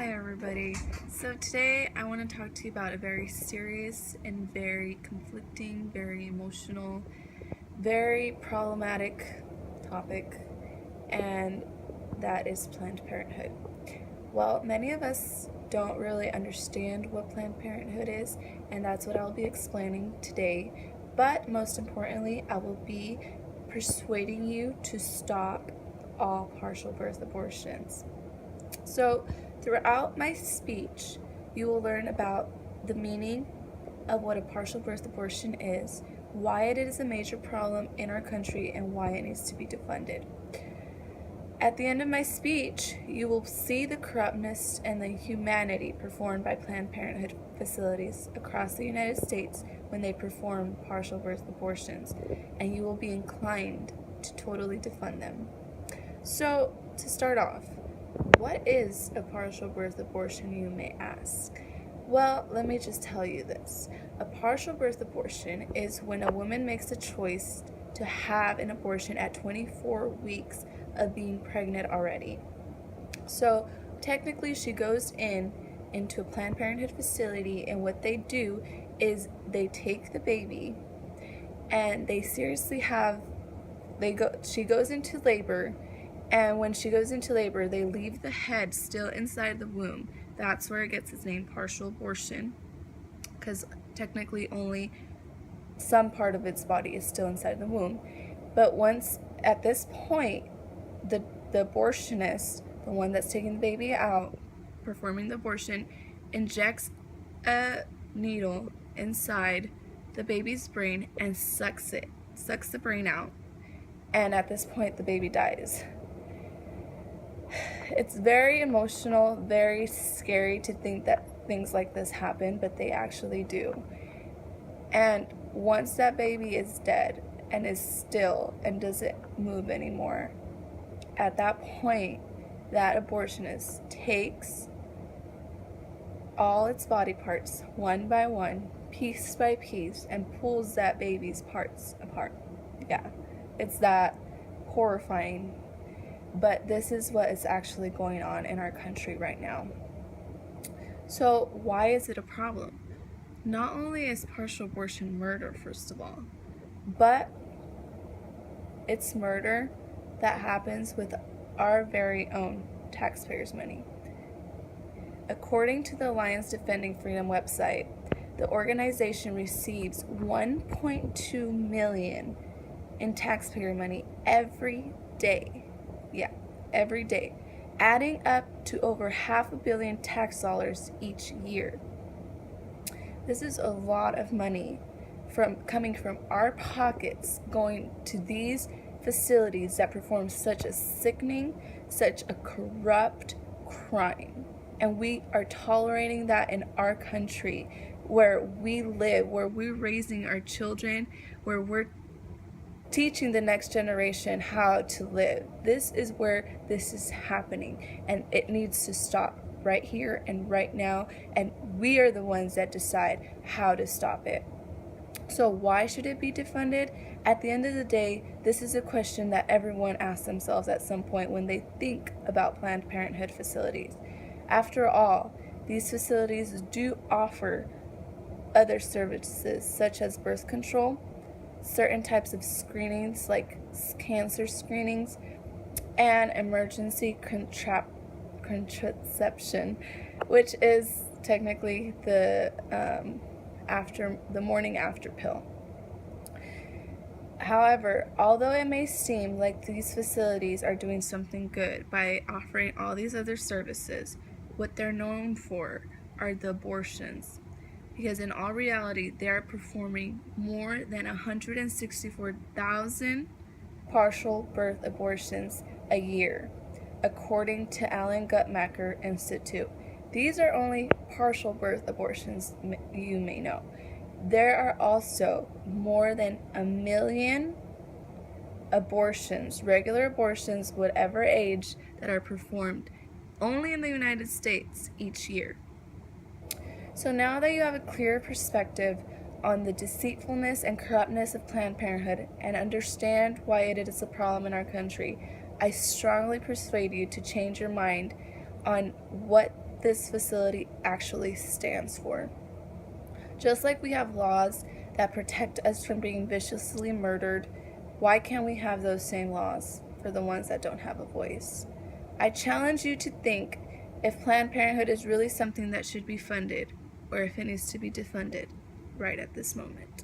Hi everybody. So today I want to talk to you about a very serious and very conflicting, very emotional, very problematic topic, and that is Planned Parenthood. Well, many of us don't really understand what Planned Parenthood is, and that's what I'll be explaining today. But most importantly, I will be persuading you to stop all partial birth abortions. So, throughout my speech, you will learn about the meaning of what a partial birth abortion is, why it is a major problem in our country, and why it needs to be defunded. At the end of my speech, you will see the corruptness and the inhumanity performed by Planned Parenthood facilities across the United States when they perform partial birth abortions, and you will be inclined to totally defund them. So, to start off, what is a partial birth abortion, you may ask? Well, let me just tell you this. A partial birth abortion is when a woman makes a choice to have an abortion at 24 weeks of being pregnant already. So, technically, she goes into a Planned Parenthood facility, and what they do is they take the baby and she goes into labor. And when she goes into labor, they leave the head still inside the womb. That's where it gets its name, partial abortion, because technically only some part of its body is still inside the womb. But once, at this point, the abortionist, the one that's taking the baby out, performing the abortion, injects a needle inside the baby's brain and sucks the brain out. And at this point, the baby dies. It's very emotional, very scary to think that things like this happen, but they actually do. And once that baby is dead and is still and doesn't move anymore, at that point, that abortionist takes all its body parts, one by one, piece by piece, and pulls that baby's parts apart. Yeah, it's that horrifying. But this is what is actually going on in our country right now. So why is it a problem? Not only is partial abortion murder, first of all, but it's murder that happens with our very own taxpayers' money. According to the Alliance Defending Freedom website, the organization receives $1.2 million in taxpayer money every day. Yeah, every day, adding up to over $500 million tax dollars each year. This is a lot of money coming from our pockets going to these facilities that perform such a sickening, such a corrupt crime. And we are tolerating that in our country where we live, where we're raising our children, where we're teaching the next generation how to live. This is where this is happening, and it needs to stop right here and right now, and we are the ones that decide how to stop it. So why should it be defunded? At the end of the day, this is a question that everyone asks themselves at some point when they think about Planned Parenthood facilities. After all, these facilities do offer other services such as birth control, certain types of screenings like cancer screenings, and emergency contraception, which is technically the morning after pill. However, although it may seem like these facilities are doing something good by offering all these other services, what they're known for are the abortions. Because in all reality, they are performing more than 164,000 partial birth abortions a year, according to Alan Guttmacher Institute. These are only partial birth abortions, you may know. There are also more than 1 million abortions, regular abortions, whatever age, that are performed only in the United States each year. So now that you have a clear perspective on the deceitfulness and corruptness of Planned Parenthood and understand why it is a problem in our country, I strongly persuade you to change your mind on what this facility actually stands for. Just like we have laws that protect us from being viciously murdered, why can't we have those same laws for the ones that don't have a voice? I challenge you to think if Planned Parenthood is really something that should be funded, or if it needs to be defunded right at this moment.